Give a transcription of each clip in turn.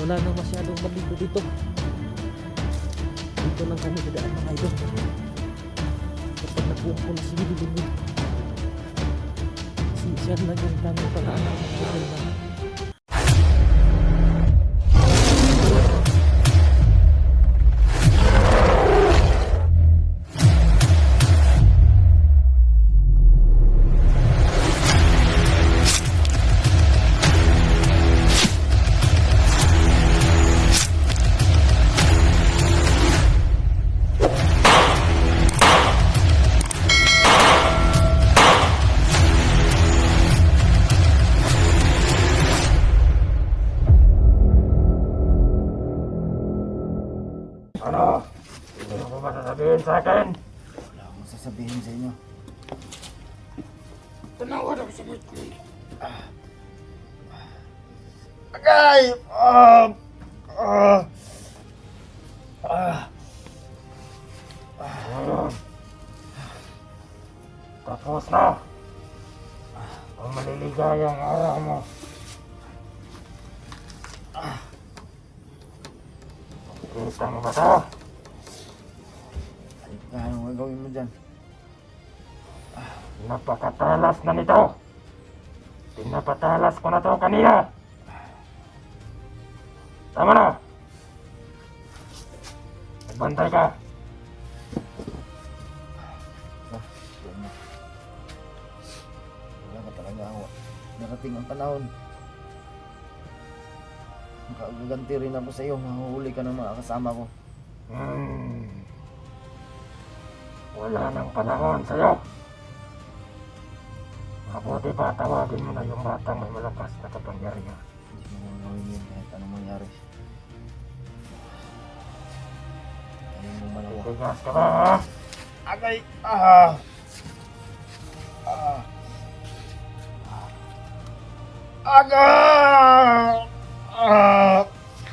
Wala nang masyadong maligo dito. Dito lang kami dadaan mga idol. Kapag nakuha ko na si Bilibili. Siya lang yung tamang paraan ng problema. Ano? Hindi mo ba sasabihin sa akin? Wala akong sasabihin sa inyo. Tanawan ako sa mga ko. Agay! Tapos na. Ang maliligayang araw mo. Kita mo ba ito? Anong gagawin mo dyan? Napakatalas na nito. Pinapatalas ko na ito kanina. Tama na. Magbantay ka. Wala ka talaga ako. Narating ang panahon. Makagaganti rin ako sa iyo. Mahuhuli ka ng mga kasama ko. Wala nang panahon sa'yo. Mabuti pa tawagin mo na yung batang may malakas na kapangyarihan. Hindi mo gagawin yun kahit anong mangyari. Ayaw mo malawa. Tigas ka ba, ha? Agay!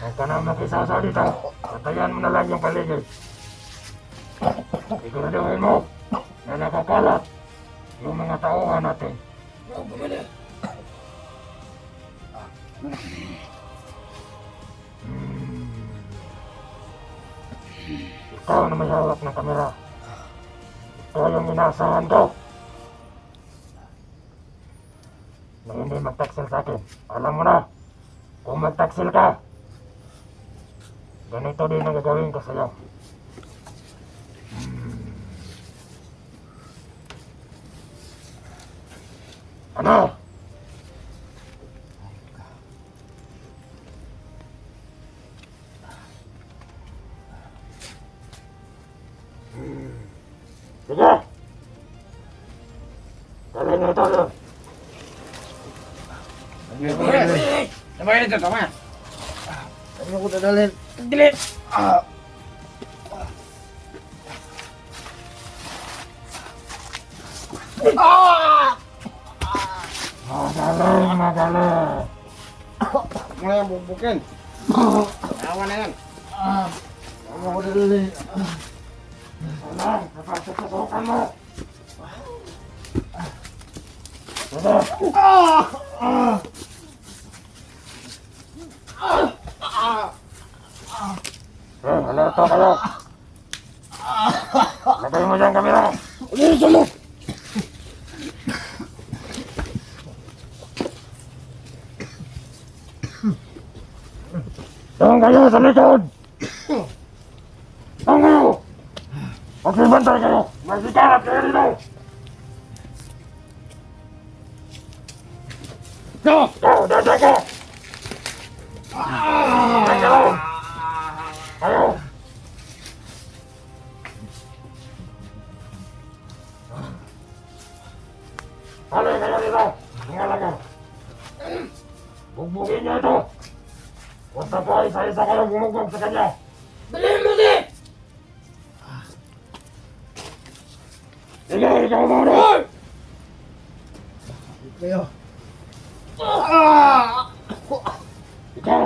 Huwag ka na makisasaw dito. Patayan mo na lang yung paligid. Siguraduhin mo na nakakalat yung mga tauhan natin. Ikaw na may hawak ng kamera. Ito yung inaasahan ko. Na hindi magtaksil sa akin. Alam mo na, kung magtaksil ka, ganito din ang gagawin ko sa'yo. Ano? Sige! Dalhin mo ito doon. Tama yun ito, tama. Ano ko dadalhin? Dilit! Magaling, magaling. Mo na yung bubukin. Awa na yan. Ano ko dadalhin? Wala, napasok-pasokan mo. Sige. Alerto kayo. Lagay mo dyan kamera. Doon kayo sa likod. Doon kayo. Magsibantay kayo. Magsikarap kayo dito. Go! Go! Dada ka! Kayo! Kayo! Halay kayo dito! Tingala ka! Bugbugin niyo ito! Basta po isa-isa kayo bumugbog sa kanya! Dalhin mo si! Sige, ikaw muna! Kayo. Ikaw!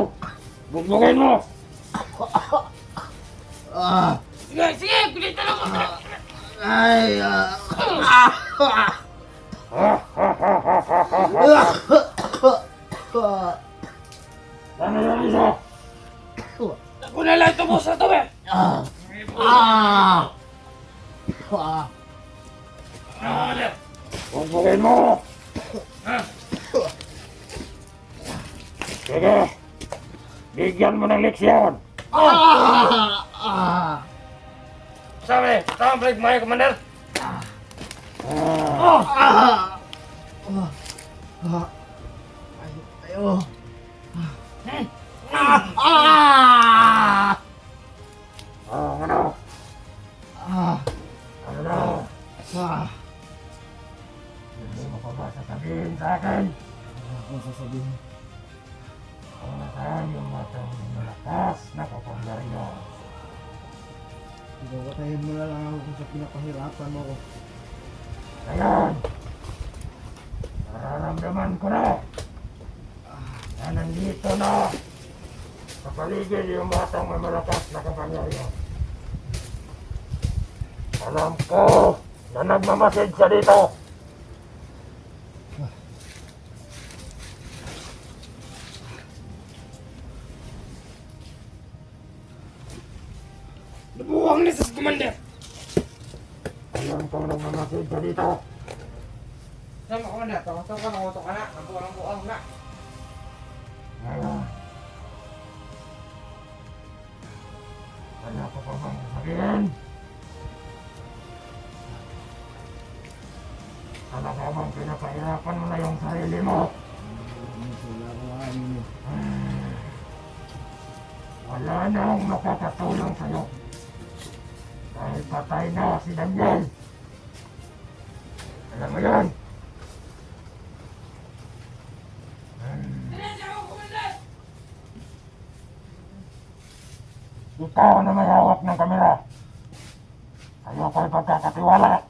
Bugbugin mo! Sige, sige! Pilitan ako! Ay! Ano yung isa? Ako na lang tubos na to, eh! Pupugin mo! Sige! Bigyan mo ng leksyon! Sabi! Tama break mo, Commander! Ayo. Ano? Ano? Hindi mo pa ba sasabihin sa akin? Ako sasabihin. Kung nasaan yung matang malakas na kapangyarihan. Patayin mo na lang ako kung sa pinapahirapan mo ako. Ngayon, nararamdaman ko na nandito na sa paligid yung batang may malakas na kapangyarihan. Alam ko na nagmamasid siya dito. Nabuwang na sa Commander! Alam ko nagmamasid siya dito. Sama Commander, tawag-tawag ka, nangutok ka na. Nabuwang na. Ngayon, wala ko pa bang sasabihin? Talaga bang pinapahirapan mo na yung sarili mo? Wala ko anin. Wala na akong makakatulong sa'yo. Dahil patay na si Daniel. Alam mo yan? Ikaw na may hawak ng kamera. Sa'yo ko'y pagkakatiwala.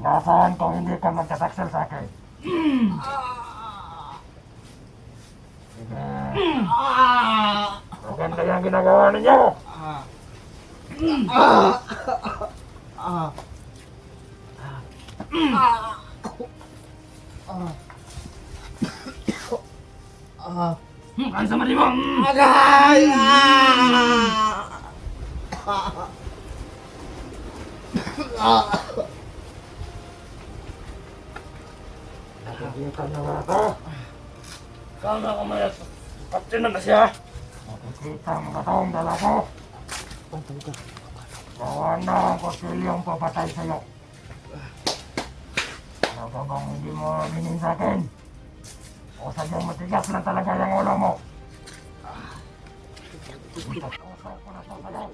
Nasaan kung hindi ka magkataksel sa akin? Sige. Maganda yung ginagawa ninyo. Ang sama di mo! Agay! Nakikita niyo nga ako. Kama ko mayat. Kapten na siya. Nakikita mo ka taong dala ko. Gawa na ang kutsilyong papatay sa'yo. Ano ba bang hindi mo aminin sa akin? O sadyang matigas lang talaga yung ulo mo? Usap ko na sa'yo.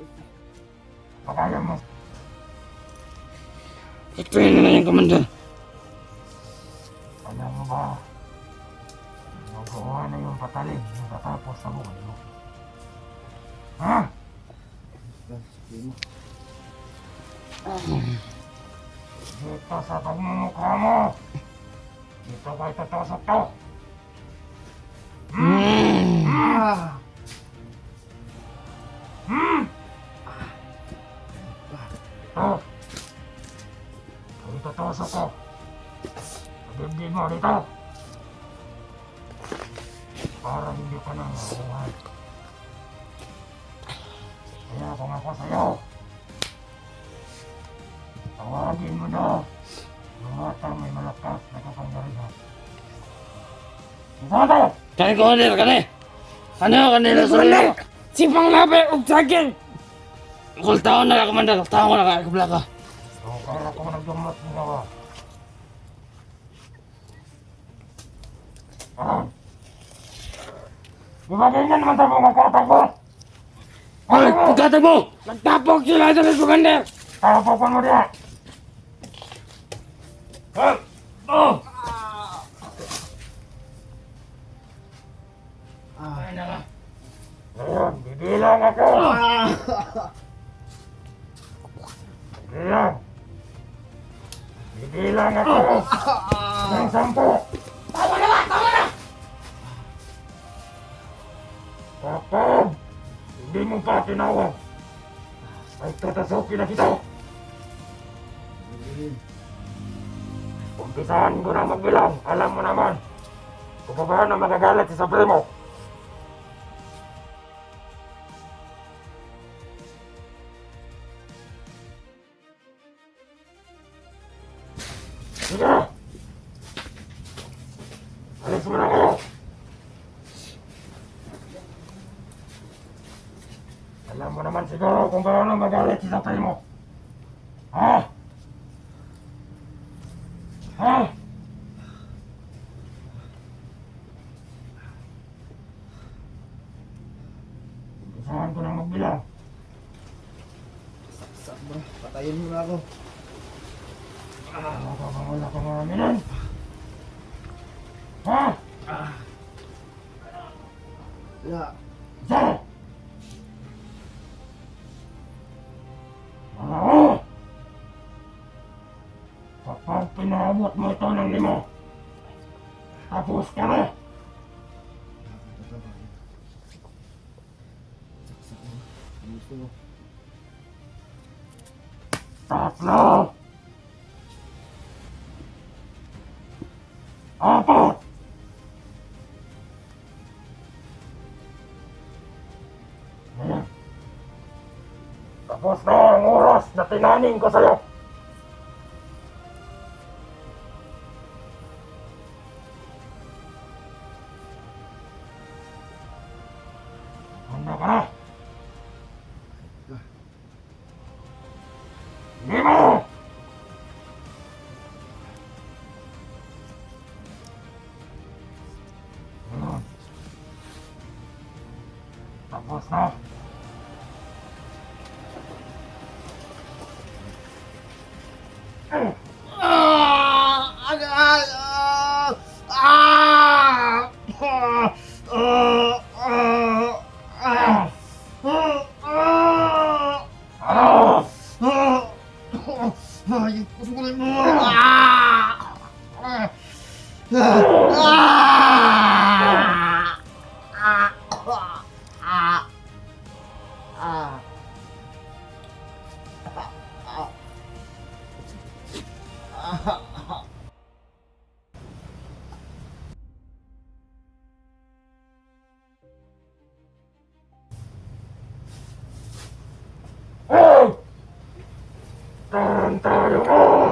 Pagaya mo. Ituin na yung Commander. Alam mo ba? Magawa na yung patalim natatapos sa buhay mo. Ha? Dito sa pagmumukha mo. Dito ba itutusok to? Ito. Ito tusok ko. Dibdib mo dito. Para hindi ka nang mabuhay. Kaya kung ako sa'yo, tawagin mo na yung matang may malakas na kapangyarihan. Isa tayo! Kani Commander, kani! Ano kanila sa iyo? Sipang labi, ugtagin! Kung taon na ka, Commander. Taon ko na ka, kabla ka. So, para kung nagdumot mo gawa. Di ba ganyan naman sa mga katakbo? Ay, pagkatag mo! Nagtapok sila sa Commander! Tapakan mo diya! Oh! Ay, naka. Ngayon, bibilang ako! Bibilang! Bibilang ako! Ng 10! Tama na ba? Tama na! Kapag hindi mo pa tinawag, ay tatasokin na kita! Umpisahan ko na magbilang, alam mo naman kung paano magagalit si Supremo. mo naman siguro kung gaano magalit si tatay mo. Ha? Ha? Umpisahan ko na magbilang. Saksak ba? Patayin mo na ako. Nakakawala ka mga minan. Ha? Wala. Isa! Mga o! Kapag pinaabot mo ito ng 5, tapos ka na! Saksak mo. Ano gusto mo? 3, 4! Ayan. Tapos na ang oras na tinaning ko sa'yo. Handa ka na? 5! Ayan. Tapos na. Ano? Yung kusukulay mo! Hey! Tahan tayo! Oh!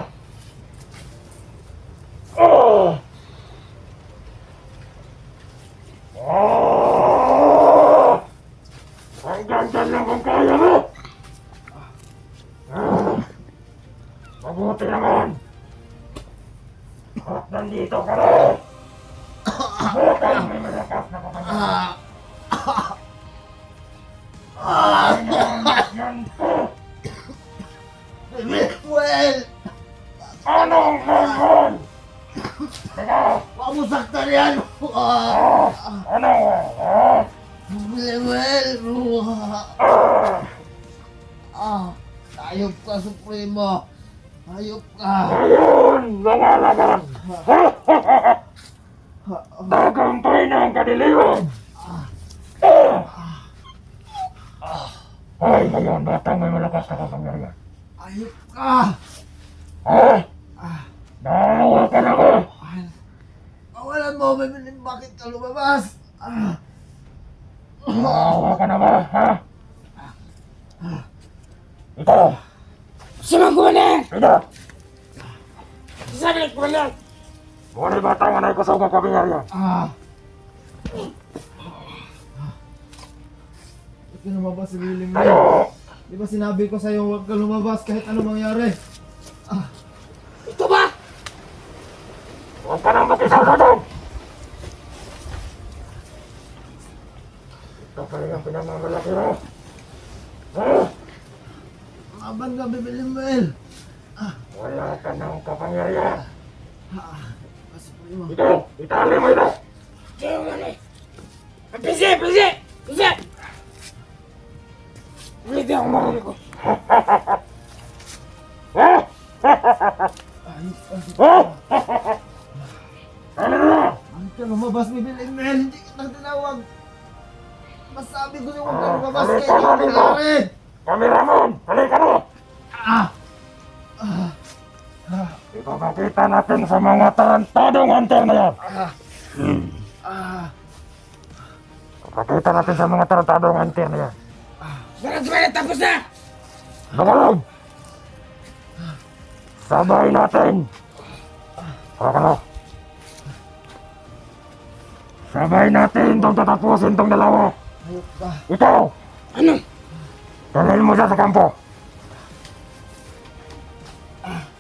Oh! Hanggang dyan lang kung kaya mo! Mabuti naman! At nandito ka na! Bukan may malakas na kapatid! Yan po! Well! Anong meron? Teka! Huwag mo saktan yan! Ano? Well! Ayop ka, Supremo! Ayop ka! Ngayon, mga laban! Tagumpay na ang kadiliwan! Ay, ngayon, batang may malakas na kapangyarihan. Ayop ka! Naawa ka na ko! Awalan mo, Bibilin, bakit ka lumabas? Naawa ka na ba, ha? Ito! Sumagunan! Ito! Sabi ko lang! Ngunit batang anay ko sa mga kapangyarihan. Ba't ka lumabas si Bibilin mo? Tayo! Di ba sinabi ko sa'yo huwag ka lumabas kahit anong mangyari? Ito ba? Huwag ka nang makisaw sa doon! Ito pa rin ang pinamamalaki mo. Laban ka, Bibilin mo! Wala ka ng kapangyarihan. Supremo. Ito! Itali mo ito! Kaya nga na eh! Pisi! Pisi! Pisi! Hindi ako marunong ko. Ayop ka, Supremo. Ano na? Bakit ka lumabas, Bibilin mo? Hindi kita tinawag. Masabi ko yung huwag ka lumabas kahit anong mangyari. Kamiramon! Halika na! Ah! Ipapakita natin sa mga tarantadong hunter na yan! Ipapakita natin sa mga tarantadong hunter na yan! Sumalat! Tapos na! Nakalog! Sabay natin! Haka na! Sabay natin itong tatapusin itong dalawa! Ayop ka. Ikaw! Ano? Dalhin mo siya sa kampo.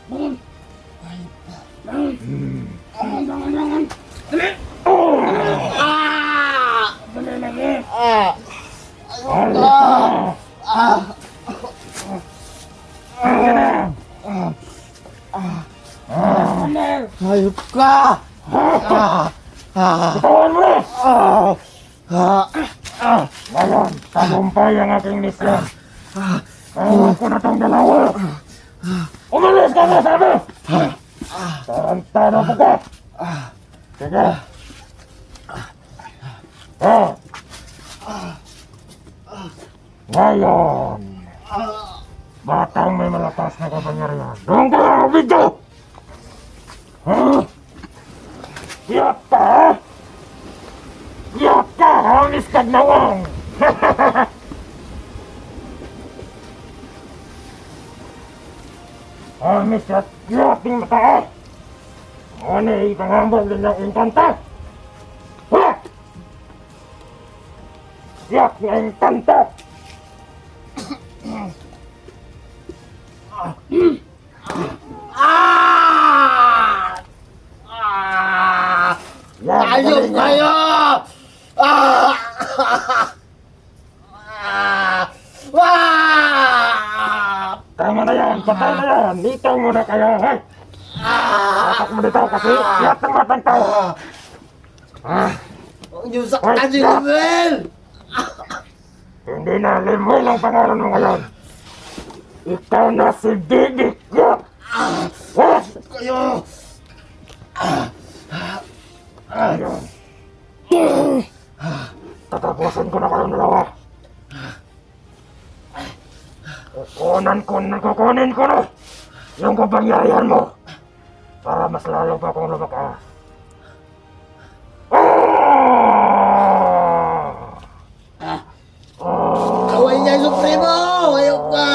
Bangon! Bangon, bangon, bangon! Dali! Dali, dali! Commander! Hayop ka! Bitawan mo na! Ngayon, tagumpay ang aking misyon. Ewan ko na tong dalawa. Umalis ka na, sabi! Tarantado po ka! Sige. Ngayon, batang may malakas na kapangyarihan. Doon ka lang, video! Siap ka! Siap ka, hangis kagnawang! Hangis at yating mata! Ano ipangambog din ng inkanta? Ha! Siap na inkanta! Hayop kayo! Tama na yan! Patay na yan! Dito muna kayo! Hey! Tatak mo dito kasi siap ng matang tao! Huwag niyo saktan si Limel! Hindi na Limel ang pangalan mo ngayon! Ikaw na si Didik! Kayo! Ayun! Tatapusin ko na kayong dalawa! Kukunin ko na yung kapangyarihan mo para mas lalo pa akong lumakas. Gawin niya yung Supremo! Hayop ka!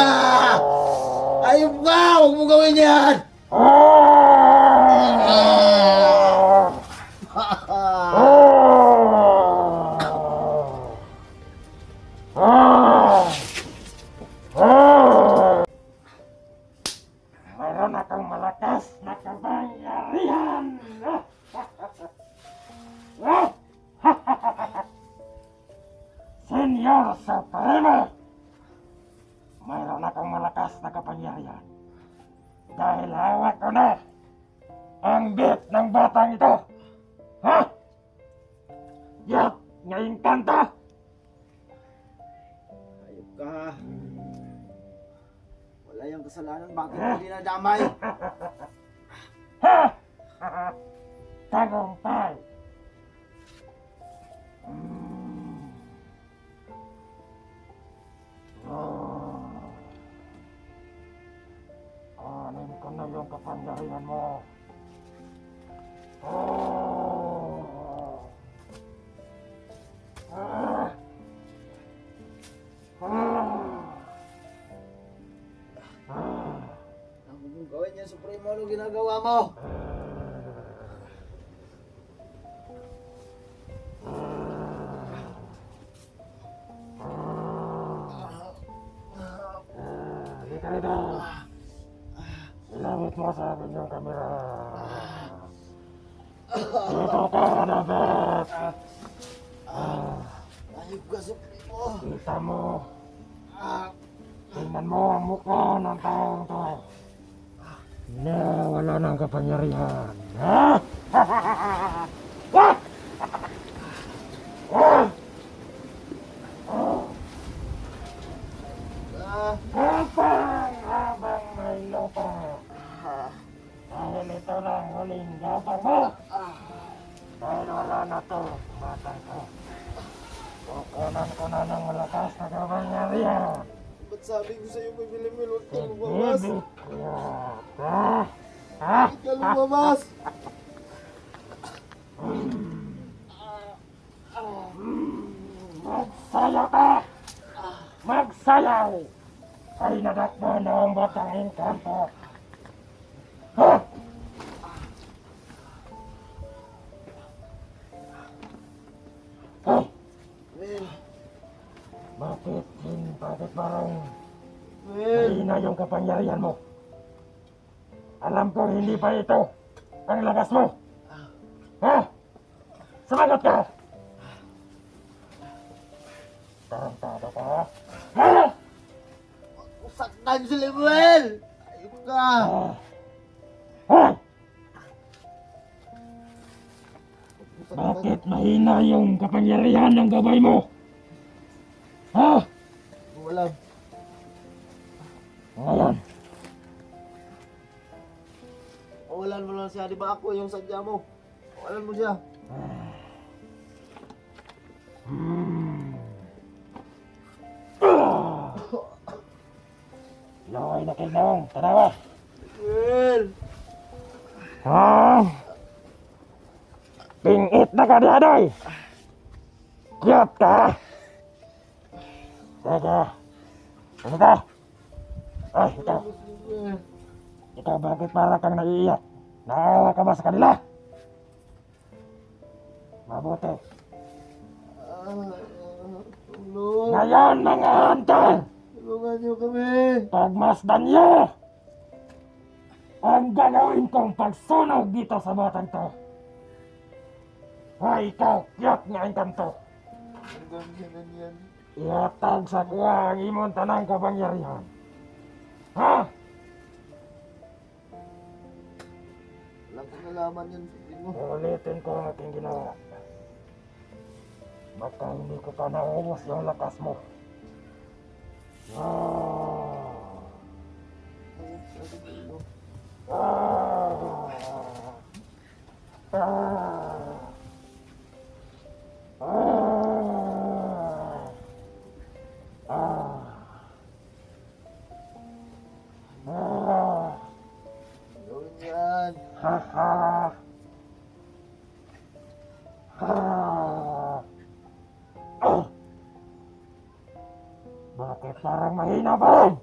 Hayop ka! Huwag mo gawin yan! Mayroon akong malakas na kapangyarihan! Senyor Supremo! Mayroon akong malakas na kapangyarihan. Dahil hawak ko na ang bit ng batang ito. Ha? Yak! Ngayon kanta! Hayop ka! Wala yung kasalanan. Bakit hindi nadamay? Ha! Tagumpay! Anin ko na yung kapangyarihan mo. Huwag mong gawin yan, Supremo. Ano ginagawa mo? Halika rito. Ilawit mo sa akin yung kamera. Dito ka, Annabeth. Hayop ka, Supremo. Kita mo. Tingnan mo ang mukha ng taong to. Na wala ng kapangyarihan. Ha? What? Habang may lupa. Dahil ito na ang huling gapang mo. Dahil wala na to, batang ko. Kukunan ko na ng malakas na kapangyarihan. Ba't sabi ko sa'yo, Baby Limel, huwag ka Hindi lumabas? Ha? Ha? Huwag ka lumabas! Magsayaw ka! Magsayaw! Ay nadakbo na ang batang engkanto. Ha? Well, Bakit Bakit parang Will! mahina yung kapangyarihan mo? Alam ko hindi pa ito ang lakas mo. Ha? Sumagot ka! Tarantado ka, ha? Ha? Saktan sila, Will! Ayun ka! Ah. Ha? Bakit mahina yung kapangyarihan ng gabay mo? Ha? Wala. Ngayon, Walan mo lang siya. Di ba ako yung sadya mo? Walan mo siya. laway na kayo naong, tanawa. Will! Ha? Pingit na ka di adoy! Kiyot ka! Sige. Ano ka? Ay, ikaw. Will. Ikaw bakit para kang naiiyak? Naawa ka ba sa kanila? Mabuti. Tulong! Ngayon mga hunter! Tulungan niyo kami! Pagmasdan niyo! Ang gagawin kong pagsunog dito sa batang to. Ay, ikaw, kiyot nga ang kanto. Hanggang ganyan yan. Ihatag sa kuha ang imong tanang kapangyarihan. Ha? Walang kinalaman yan. Sabihin mo. Ulitin ko ang aking ginawa. Baka hindi ko pa naubos yung lakas mo. Ah. Sabihin mo. Ah. Ah. Ah. Ah. Ah. Gawin yan. Ha ha. Ha. Ah. Bakit parang mahina pa rin?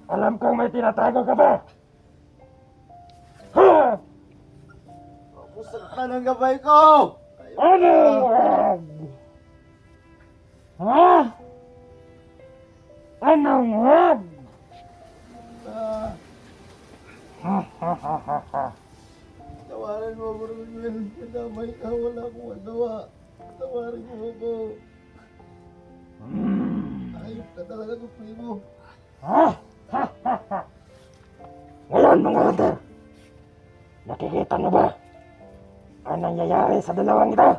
Alam kong may tinatago ka pa. Ha! Masaktan ang gabay ko! Ano? Wag? Ha? Anong wag? Ah, Ha ha ha ha ha. tawarin mo ako rin, Will. Nadamay ka. Wala akong magawa. Tawarin mo ako. Ayop ka talaga, Supremo. Ha? Ha ha ha. Ngayon mga hunter, nakikita niyo ba ang nangyayari sa dalawang ito?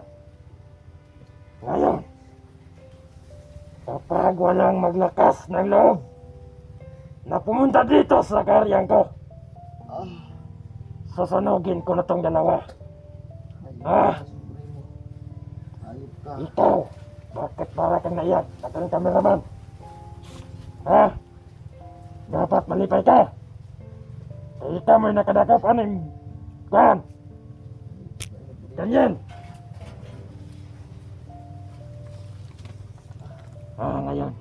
Ngayon, kapag walang maglakas ng loob na pumunta dito sa karyang ko, Ah, susunugin ko na tong dalawa. ayop Ah. ka, Supremo. Ayop ka. Ikaw, bakit para kang naiyak at ang kameraman? Ha? Dapat malipay ka. Ikaw mo'y nakadakap aning kuhan. Ganyan. Ngayon,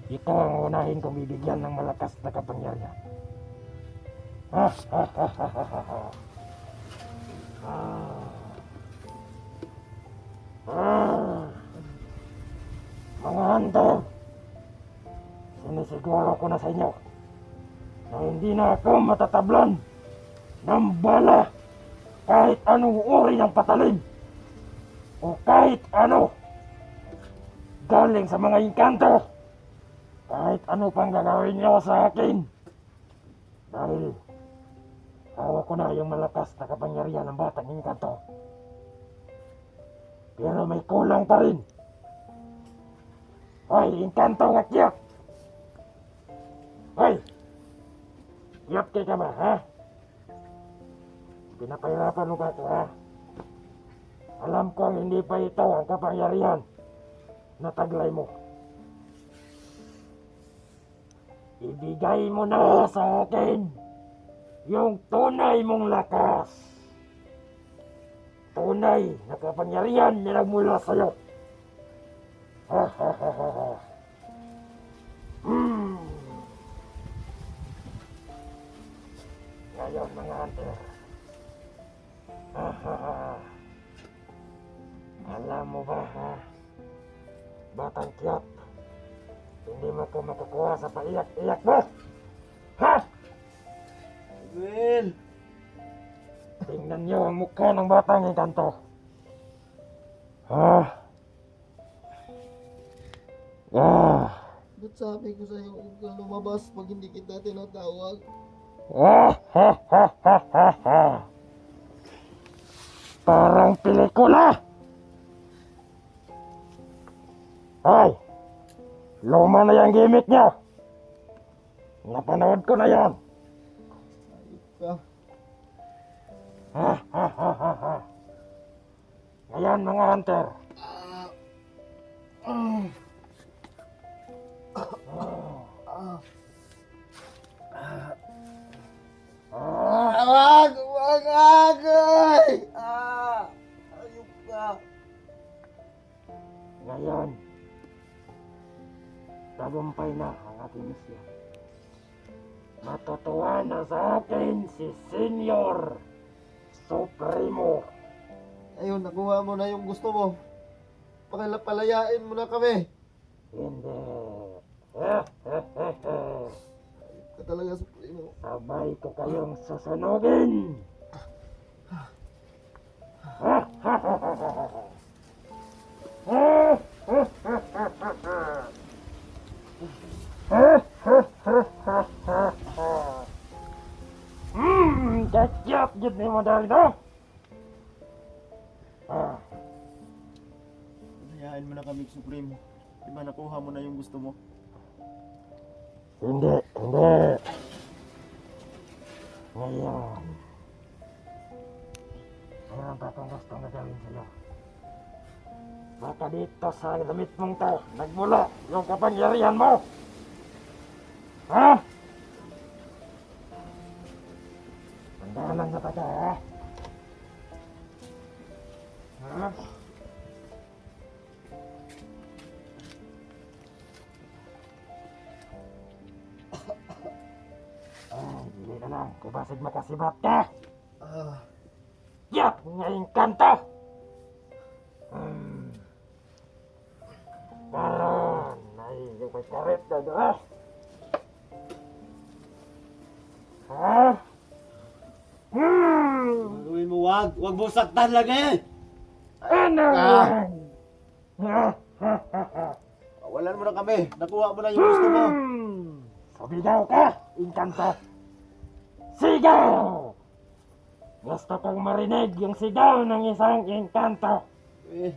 ikaw ang unahin kong bibigyan ng malakas na kapangyarihan. Ha, ha, ha, ha, ha, ha, ha. Mga hunter, sinisiguro ko na sa inyo na hindi na ako matatablan ng bala kahit anong uri ng patalim o kahit ano galing sa mga engkanto, kahit ano pang gagawin niyo sa akin, dahil hawak ko na yung malakas na kapangyarihan ng batang engkanto. Pero may kulang pa rin. Hoy, engkanto nga kiyot! Hoy! Kiyot kayo ka ba, ha? Pinapahirapan mo ba ito, ha? Alam kong hindi pa ito ang kapangyarihan na taglay mo. Ibigay mo na sa akin yung tunay mong lakas. Tunay na kapangyarihan na nagmula sa'yo. Ha ha ha ha ha. Ngayon mga hunter. Ha ha ha. Alam mo ba ha? Batang kiyot, Hindi mo ko makukuha sa paiyak-iyak mo! Ha? Will! Tingnan niyo ang mukha ng batang engkanto. Ah. Ah. Ba't sabi ko sa'yo huwag kang lumabas pag hindi kita tinatawag? Ah, ha, ha, ha, ha, ha. Parang pelikula. Ay, luma na yung gimmick niya. Napanood ko na yan. Ayop ka. Ha, ha, ha, ha, ha. Ngayon mga hunter. Wag! Wag! Agay! Ayop ka. Ngayon, tagumpay na ang ating misyon. Matutuwa na sa akin si Senior Supremo. Ayun, nakuha mo na yung gusto mo. Palayain mo na kami. Hindi. Ayop ka talaga, Supremo. Sabay ko kayong susunugin. Kakyap gid ni mo dali do. Palayain mo na kami, Supremo. Diba nakuha mo na yung gusto mo? Hindi, hindi. Ngayon. Mayroon pa akong gustong gagawin sa'yo. Baka dito sa damit mong to, nagmula yung kapangyarihan mo. Ha? Tandaan lang sa taga, ha? Ha? Hindi na lang. Kubasig makasibat ka. Yak! Ngayon kanto! Karon! Ay, yung may karet na doon. Ha? Gagawin mo, wag! Wag mo saktan lagi! Ano yan? Ha? Walan mo na kami. Nakuha mo na yung gusto mo. Sumigaw ka, engkanto! Sigaw! Gusto kong marinig yung sigaw ng isang engkanto. Eh,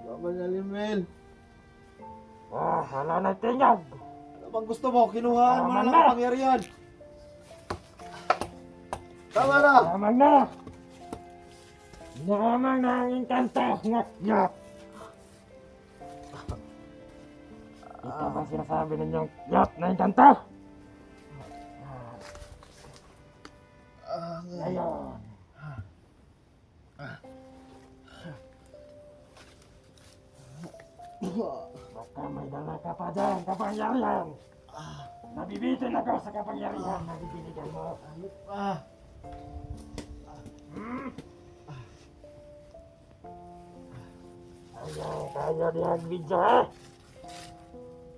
Mama na Limel. Wala na tingog. Ano bang gusto mo? Kinuhaan mo na lang Tama na. ang pangyarihan. Tama na! Lamang na! Lamang na ang engkanto! Ngak-ngak! Ito ba sinasabi ninyong yat na engkanto? Ngayon. Baka may dala ka pa dyan, kapangyarihan. Nabibitin ako sa kapangyarihan na bibinigay mo. Ayop ka. Ayaw kayo diyang video eh.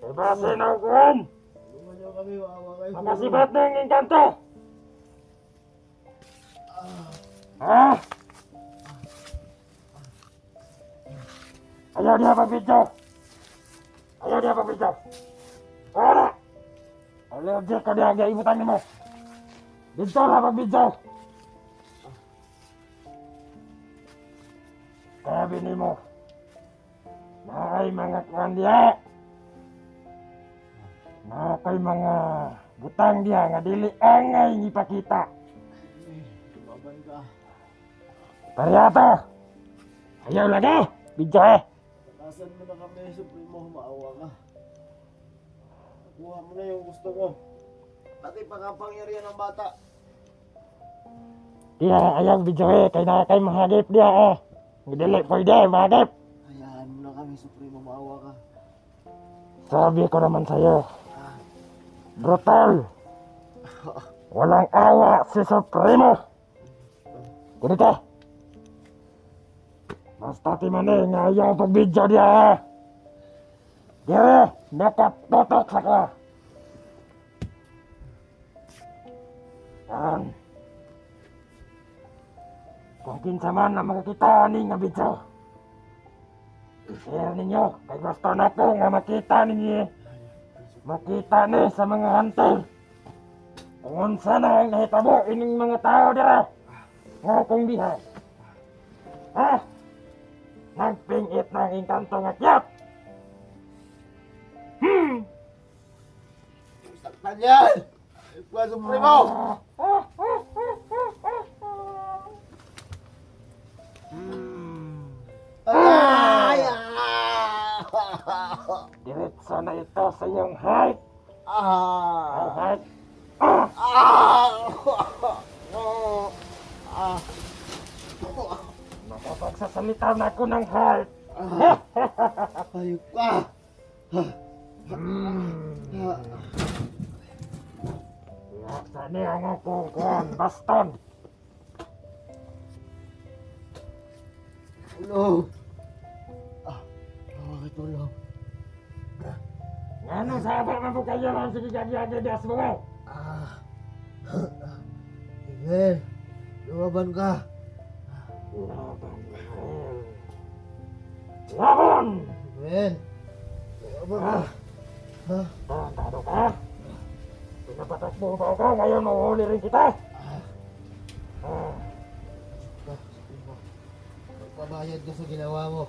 Diba sinukuhan? Lumayo kami, wawa kayo. Makasibat na yung engkanto. Ha? Ayaw niya pa video. Ayaw niya pa video. Wala. Allergic ka niya, gaibutan mo. Dito na pa video. Sabi ni mo. Ay mga kuhan diya. Kay mga butang diya nga dili angay ipakita. Tumaban ka. Pariyato! Ayaw lagi! Video eh! Takasan mo na kami, Supremo. Maawa ka. Nakuha mo na yung gusto mo. Pati pangkapangyarihan ng bata. Diya, ayaw video eh. Kay na kay mahagip diya eh. Dili pwede, mahagip. Hayaan mo na kami, Supremo. Maawa ka. Sabi ko naman sa'yo. Brutal! Walang awa si Supremo! Ganito! Basta ti mani nga ayaw pagbidyo dia ha. Dire, nakatotok sa ka. Yan. Kung kinsa man na makakita ni nga bidyo. I-share ninyo. Kay gusto na ko nga makita ninyo. Makita ni sa mga hunter. Kung unsa na ang nahitabo ining mga tao dira. Nga kong diha. Ha? Nagpingit na ang inkanto nga kiyat. Saktan yan! Ikuha Supremo! Ay! Diretso na ito sa iyong height. Ay, height. Nakapagsasalita na ako ng height. Ayok ka! Yaksa niya ang akong kuhan, baston. Tulong! Bakit tulong? Ano sabi mo po kayo ang sige gagi-gagi das mo mo? Miguel, lumaban ka. Laban, Miguel. Laban! Miguel, lumaban ka. Tantado ka? Pinapatakbo pa ka, ngayon mahuhuli rin kita. Magpabayad ka sa ginawa mo.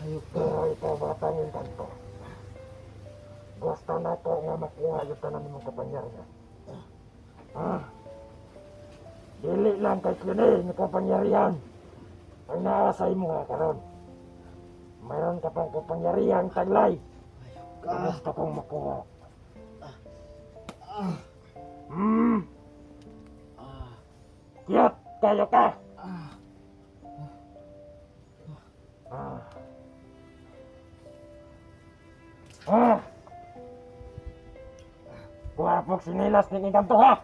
Ayok ka. Pero ikaw batangin kanto. Gusto na ko nga makuha yung tanan mong kapangyarihan. Dili lang kay kini ng kapangyarihan. Ang naasay mo nga karon. Mayroon ka pang kapangyarihan taglay. Gusto kong makuha. Kiyat kayo ka. Wapok sinilas ng ikanto ha.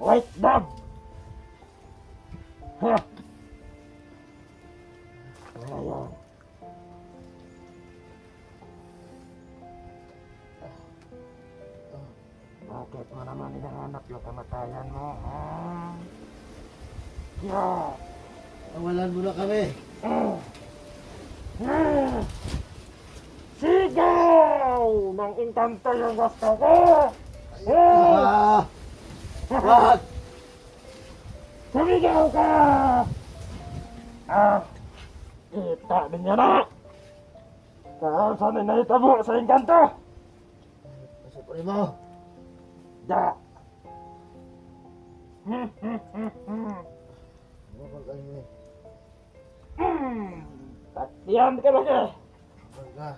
Wait down. Ha. Ngayon. Bakit mo naman hinahanap yung kamatayan mo, ha? Kiyat. Tawalan mo na kami. Sigaw! Nang inkanto yung gusto ko! Wag! Sumigaw ka! Kita din niya na! Kung saan ay naitabo sa inkanto! Supremo! Da! Lumaban ka niyo. Taktiyan ka lagi! Lumaban ka.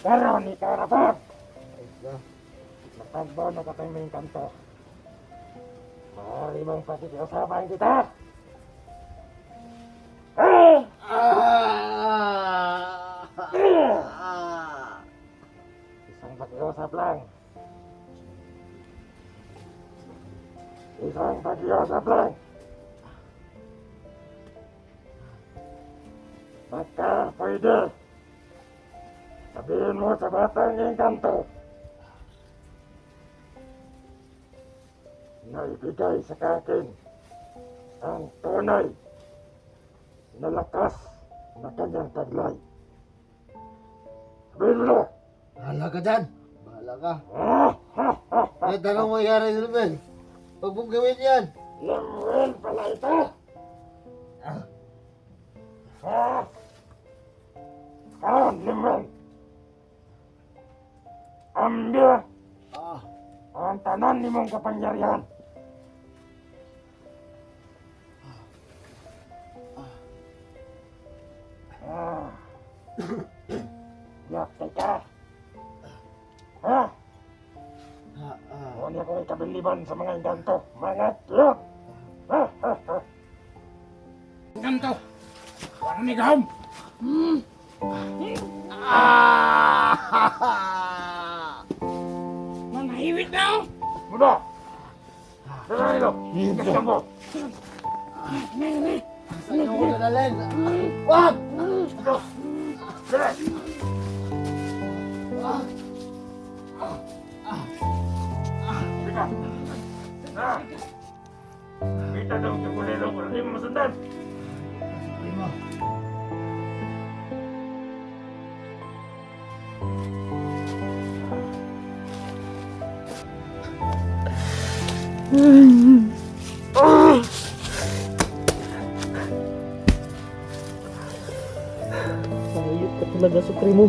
Karon ikaw na pa! Ayok ka. Natagbo na katang may inkanto. Maaari mong pakikiusapan kita! Isang pakiusap lang. Isang pakiusap lang. Baka pwede. Sabihin mo sa batang inkanto na ibigay sa akin ang tunay na lakas na kanyang taglay. Sabihin mo na! Bahala ka dyan! Bahala ka! Kahit anong mangyari sa Lemuel, huwag mong gawin yan! Lemuel pala ito! Karon, Lemuel! Ambil ang tanan ni mong kapangyarihan. Yakta ka. Ha? Huwag niya ko ikabiliban sa mga inganto. Mga kiyot! Inganto! Huwag ni gahom! Manahimik na ako! Muda! Dala nilo! Ikas ka mo! Saan niyo ko dadalhin? Wag! Dali! Wag! Teka! Na! Kita daw yung kulilo ko. Hindi mo masundan. Primo. Ayok ka talaga, Supremo.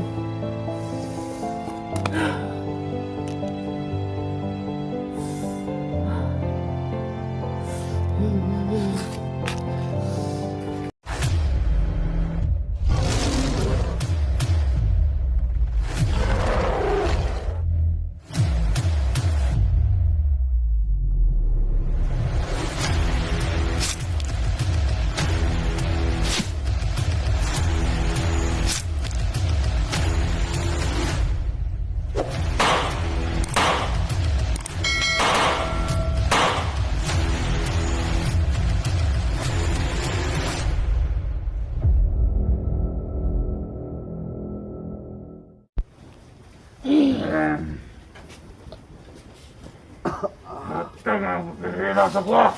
Tanga, pilihan sa buwa.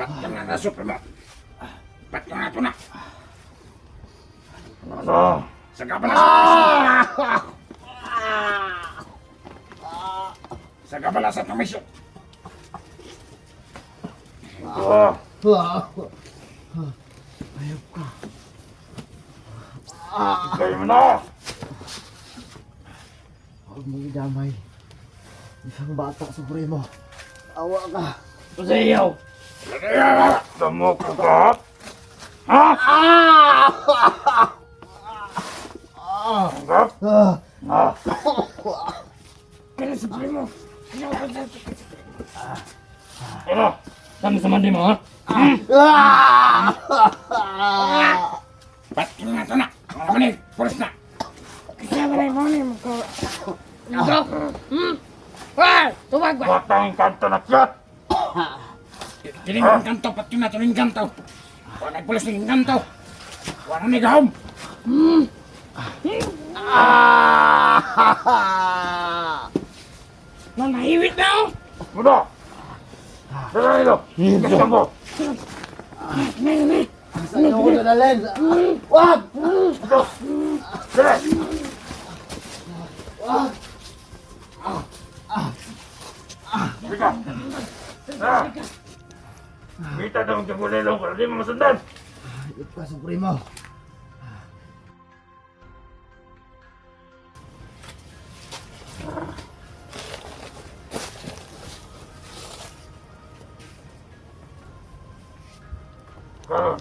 Ba't ka nga na, Supremo? Ba't ka nga ito na? Ano? Saga ba na Saga ba na sa komisyon? Ito. Ayop ka. Kayo mo na. Huwag mong idamay. Isang bata, Supremo. Awa ka. Pasayaw! Damo ko ka. Ha? Anggap? Ha? Kaya, Supremo! Ano? Kami sa mandi mo, ha? Ba't ka nga ito na? Mga kanig, pulis na! Kaya ba na yung mga mo ko? Ito? Wah! Tuwag ba? Batang kanto na kiyat. Kiling ang kanto, ba't ka nga ito ng kanto? Wala nang pulis ng kanto! Wala nang nigahom! Nanahiwit na ako! Muda. Dala ito. Kasi mo. Saan niyo ko dadalhin? Wag! Ito. Dala. Wag! Teka. Ha? Kita daw yung kulilo ko. Hindi mo masundan. Ayop ka, Supremo. Karon.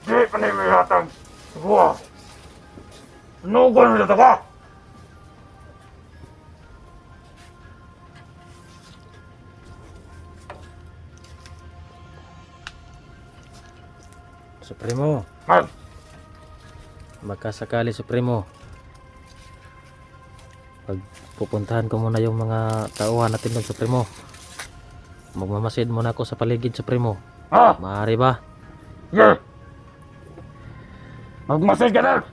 Di pa na may hatang. Buwa. Nugon mo dito ka. Supremo, Man. baka sakali Supremo. Pag pupuntahan ko muna yung mga tauhan natin doon, Supremo. Magmamasid muna ako sa paligid, Supremo. Ha? Maaari ba? Yeah. Magmasay ka na.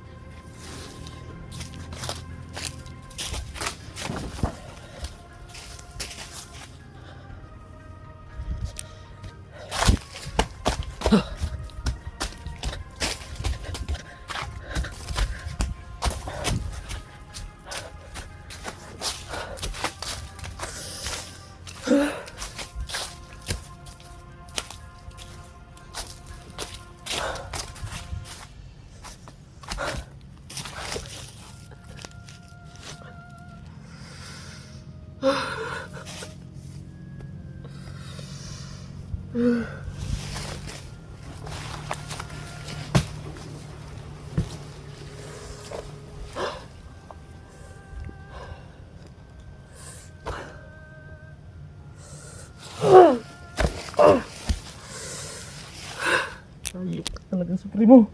Ayok ka talaga, Supremo.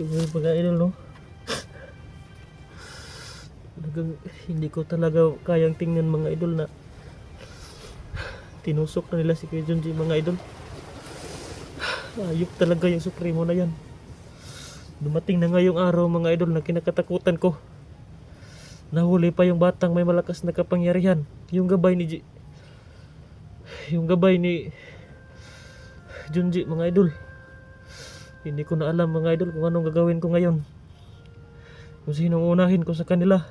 Yung mga idol, no? Talagang hindi ko talaga kayang tingnan mga idol na tinusok na nila si Kuya Junji mga idol. Ayop talaga yung Supremo na yan. Dumating na ngayong araw mga idol na kinakatakutan ko. Nahuli pa yung batang may malakas na kapangyarihan. Yung gabay ni Junji mga idol. Hindi ko na alam mga idol kung anong gagawin ko ngayon. Kung sinong unahin ko sa kanila.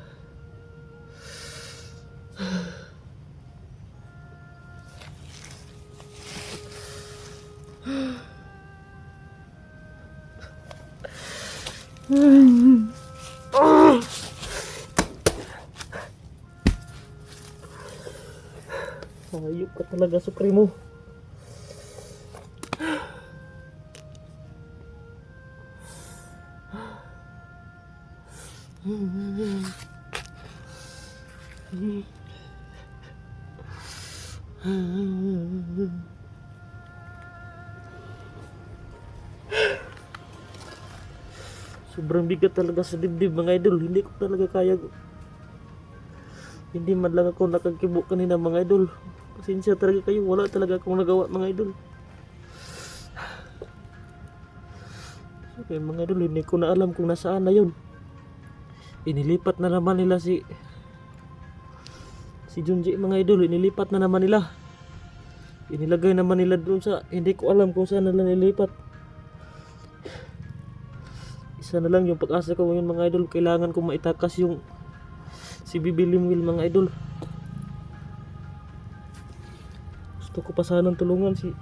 Ayop ka talaga, Supremo. Sobrang bigat talaga sa dibdib mga idol. Hindi ko talaga kaya. Hindi man lang ako nakakibo kanina mga idol. Pasensya talaga kayo. Wala talaga akong nagawa mga idol. Okay mga idol, hindi ko na alam kung nasaan na yun. Inilipat na naman nila si Junji mga idol. Inilipat na naman nila. Inilagay naman nila doon sa, hindi ko alam kung saan nila nilipat. Isa na lang yung pag-asa ko ngayon mga idol. Kailangan kong maitakas yung si Bibilimwil mga idol. Gusto ko pa sanang tulungan si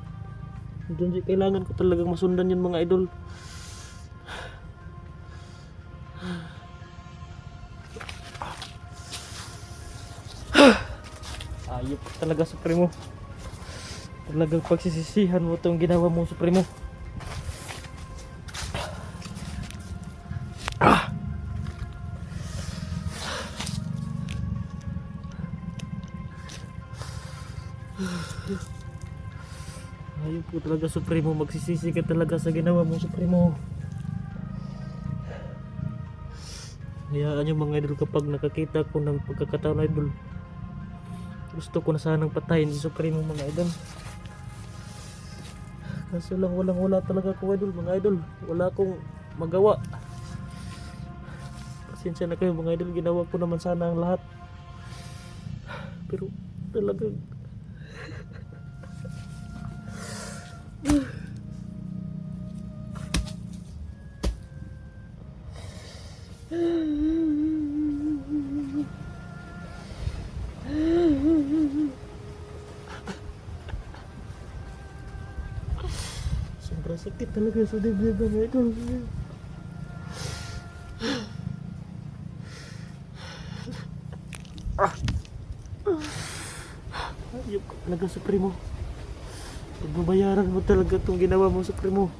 Junji. Kailangan ko talagang masundan yun mga idol. Ayop talaga Supremo. Talagang pagsisisihan mo itong ginawa mo Supremo. Ayun po talaga Supremo, magsisisi ka talaga sa ginawa mo Supremo. Hayaan yung mga idol kapag nakakita ko ng pagkakataon idol. Gusto ko na sanang patayin si Supremo mga idol. Kaso lang wala talaga ako idol mga idol. Wala akong magawa. Pasensya na kayo mga idol, ginawa ko naman sana ang lahat. Pero talagang sobrang sakit talaga sa dibdib mga idol. Ayop ka talaga Supremo. Pagbabayaran mo talaga itong ginawa mo Supremo.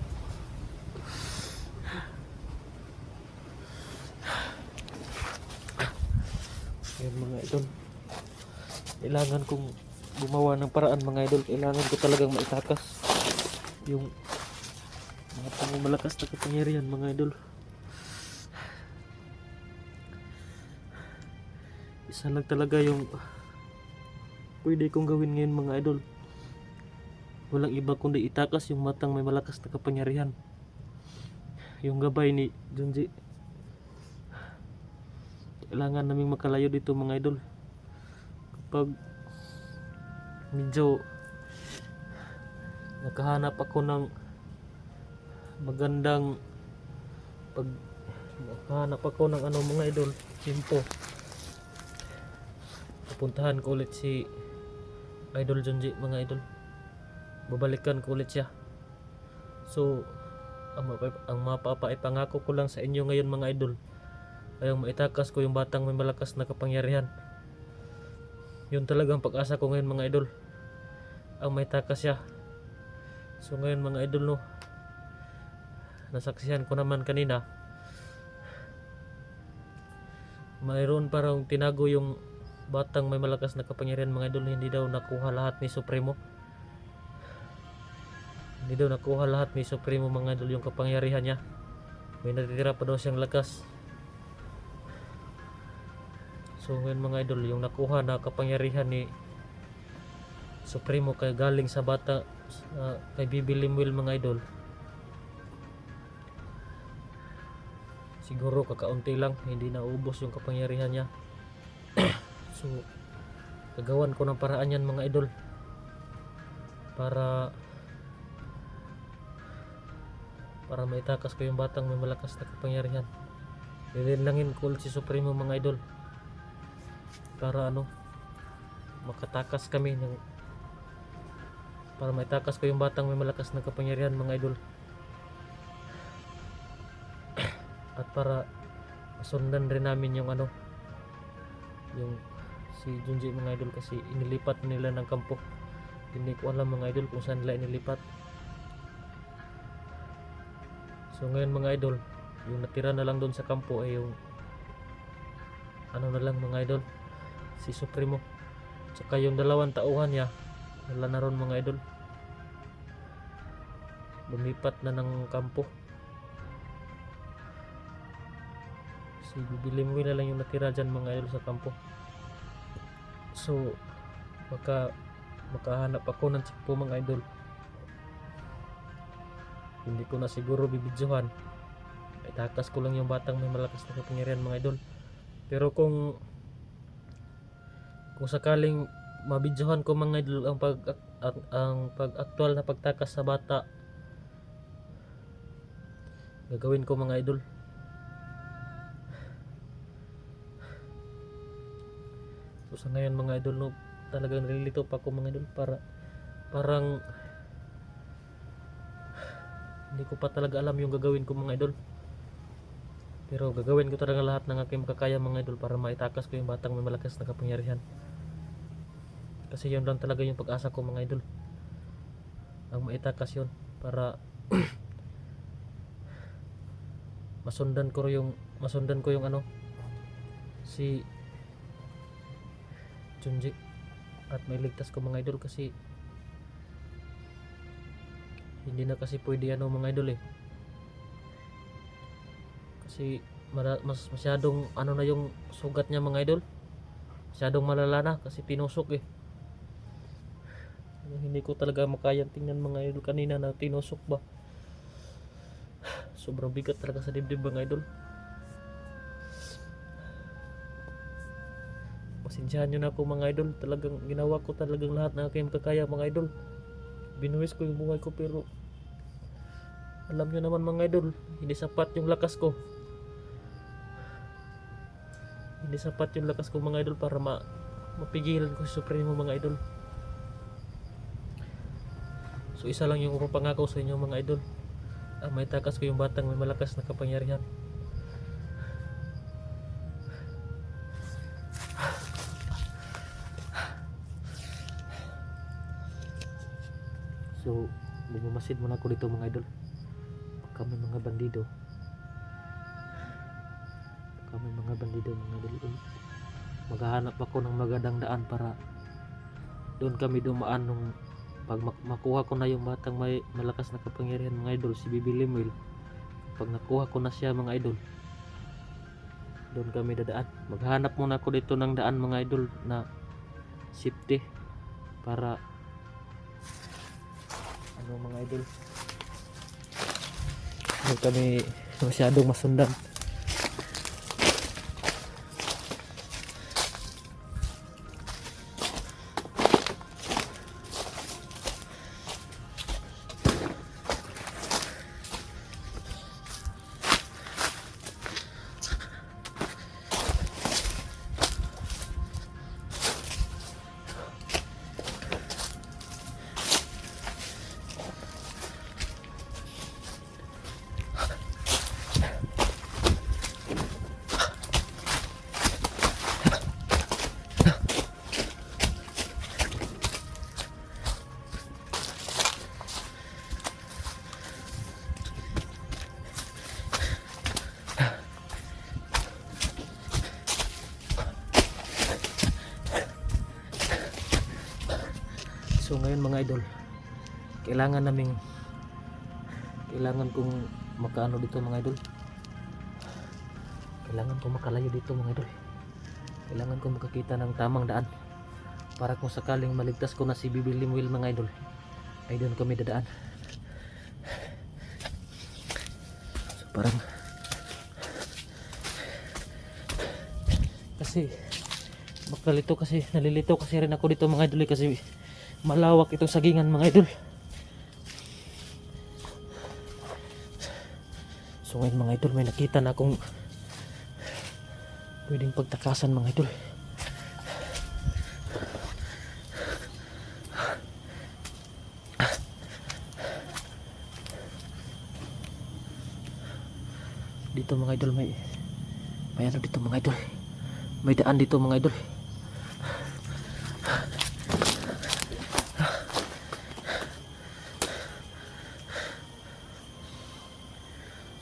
Ayan mga idol, kailangan kong gumawa ng paraan mga idol. Kailangan ko talagang maitakas yung mga malakas na kapangyarihan mga idol. Isa lang talaga yung pwede kong gawin ngayon mga idol. Walang iba kundi itakas yung matang may malakas na kapangyarihan. Yung gabay ni Junji. Kailangan naming makalayo dito mga idol. Kapag medyo nakahanap ako ng magandang nakahanap ako ng mga idol, simpo, pupuntahan ko ulit si Idol Junji mga idol. Babalikan ko ulit siya. So ang mapapaipangako ko lang sa inyo ngayon mga idol ay maitakas ko yung batang may malakas na kapangyarihan. Yun talagang pag-asa ko ngayon mga idol, ang maitakas siya. So ngayon mga idol, no, nasaksihan ko naman kanina, mayroon parang tinago yung batang may malakas na kapangyarihan mga idol. Hindi daw nakuha lahat ni Supremo. Hindi daw nakuha lahat ni Supremo mga idol yung kapangyarihan niya. may natitira pa daw siyang lakas. So ngayon mga idol, yung nakuha na kapangyarihan ni Supremo kay galing sa bata, kay Bibi Limuel mga idol. Siguro kakaunti lang, hindi na ubos yung kapangyarihan niya. So gagawan ko ng paraan yan mga idol para maitakas ko yung batang may malakas na kapangyarihan. Lilinangin ko ulit si Supremo mga idol para makatakas kami para maitakas ko yung batang may malakas na kapangyarihan mga idol, at para masundan rin namin yung yung si Junji mga idol, kasi inilipat nila ng kampo. Hindi ko alam mga idol kung saan nila inilipat. So ngayon mga idol, yung natira na lang doon sa kampo ay yung na lang mga idol, si Supremo, tsaka yung 2 tauhan niya wala na ron mga idol, lumipat na ng kampo. Si Bibi Limuel na lang yung natira dyan mga idol sa kampo. So makahanap ako ng tsikpo mga idol. Hindi ko na siguro bibidyohan, itakas ko lang yung batang may malakas na kapangyarihan mga idol. Pero kung sakaling mabidyohan ko mga idol ang pag-aktual na pagtakas sa bata, gagawin ko mga idol. So sa ngayon mga idol, talagang nalilito pa ako mga idol, parang hindi ko pa talaga alam yung gagawin ko mga idol. Pero gagawin ko talaga lahat ng aking makakaya mga idol para maitakas ko yung batang may malakas na kapangyarihan. Kasi yun lang talaga yung pag-asa ko mga idol, ang maitakas yun para masundan ko yung si Junji at mailigtas ko mga idol. Kasi hindi na kasi pwede mga idol kasi masyadong na yung sugat niya mga idol, masyadong malala na kasi tinusok hindi ko talaga makayang tingnan mga idol kanina na tinusok ba. Sobrang bigat talaga sa dibdib mga idol. Pasensyahan nyo na ako mga idol, talagang ginawa ko talagang lahat ng aking makakaya mga idol. Binuwis ko yung buhay ko, pero alam nyo naman mga idol, hindi sapat yung lakas ko. Hindi sapat yung lakas ko mga idol para mapigilan ko si Supremo mga idol. So isa lang yung pangako sa inyo mga idol, maitakas ko yung batang may malakas na kapangyarihan. So bumasid muna ako dito mga idol. Kami mga bandido mga idol. Maghahanap ako ng magandang daan para doon kami dumaan nung pag makuha ko na yung batang may malakas na kapangyarihan mga idol, si Bibi Limuel. Pag nakuha ko na siya mga idol, doon kami dadaan. Maghanap muna ako dito ng daan mga idol na safety para mga idol, hindi kami masyadong masundan. So ngayon mga idol, kailangan kong makaano dito mga idol, Kailangan ko makalayo dito mga idol. Kailangan ko makakita ng tamang daan para kung sakaling maligtas ko na si Bibi Limuel mga idol, ay doon kami dadaan. So parang kasi nalilito kasi rin ako dito mga idol kasi malawak itong sagingan mga idol. So ngayon mga idol, may nakita na akong pwedeng pagtakasan mga idol. Dito mga idol may ano dito mga idol. May daan dito mga idol.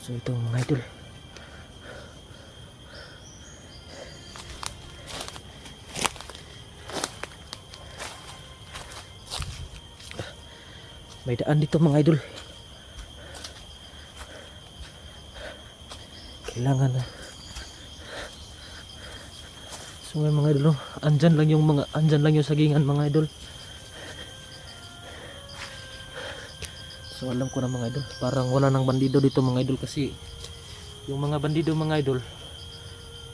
So ito mga idol. May daan dito mga idol. Kailangan na. So ngayon mga idol, andyan lang yung sagingan mga idol. So alam ko na mga idol, parang wala nang bandido dito mga idol kasi yung mga bandido mga idol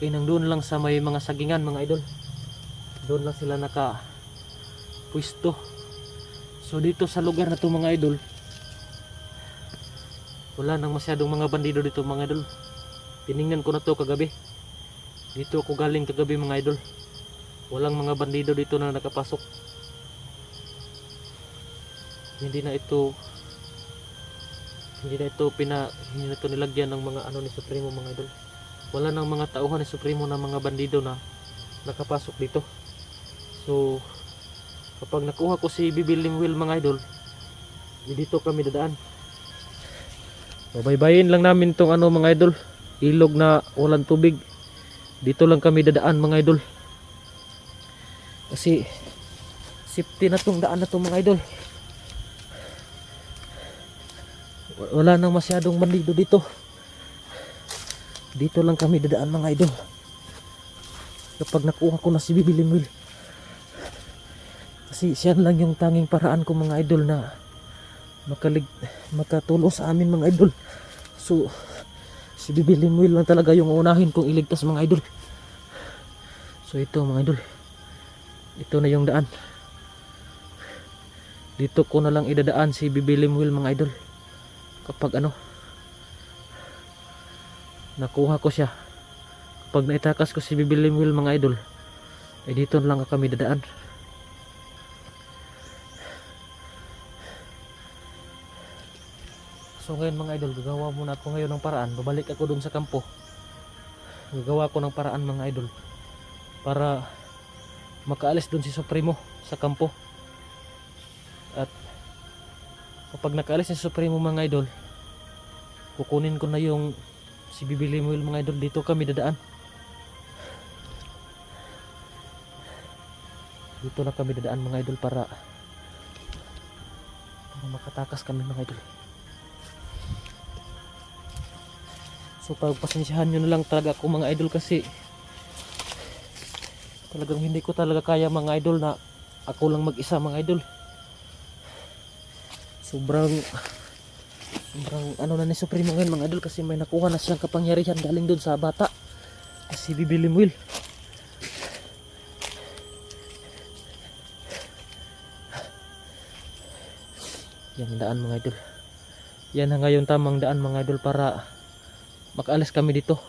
ay nandun lang sa may mga sagingan mga idol. Doon lang sila pwesto. So dito sa lugar na to mga idol, wala nang masyadong mga bandido dito mga idol. Tiningnan ko na to kagabi. Dito ako galing kagabi mga idol. Walang mga bandido dito na nakapasok. Hindi na ito nilagyan ng mga ano ni Supremo mga idol. Wala nang mga tauhan ni Supremo na mga bandido na nakapasok dito. So kapag nakuha ko si Bibi Limuel mga idol, dito kami dadaan. Babaybayin lang namin tong ano mga idol, ilog na walang tubig. Dito lang kami dadaan mga idol. Kasi safety na tong daan na to mga idol. Wala nang masyadong bandido dito. Dito lang kami dadaan mga idol. Kapag nakuha ko na si Bibi Limuel. Kasi siya lang yung tanging paraan ko mga idol na makatulong sa amin mga idol. So si Bibi Limuel lang talaga yung unahin kong iligtas mga idol. So ito mga idol, ito na yung daan. Dito ko na lang idadaan si Bibi Limuel mga idol. Kapag nakuha ko siya, kapag naitakas ko si Bibi Limuel mga idol, ay dito na lang kami dadaan. So ngayon mga idol, gagawa muna ako ngayon ng paraan. Babalik ako dun sa kampo. Gagawa ko ng paraan mga idol para makaalis dun si Supremo sa kampo. At kapag nakaalis si Supremo mga idol, kukunin ko na yung si Bibi Limuel mga idol. Dito kami dadaan. Dito na kami dadaan mga idol para makatakas kami mga idol. So pagpasensyahan nyo na lang talaga ako mga idol kasi talagang hindi ko talaga kaya mga idol na ako lang mag-isa mga idol. Sobrang ano na ni Supremo ngayon mga idol kasi may nakuha na siyang kapangyarihan galing doon sa bata si Bibi Limuel. Yan daan mga idol. Yan na ngayon tamang daan mga idol para makaalis kami dito.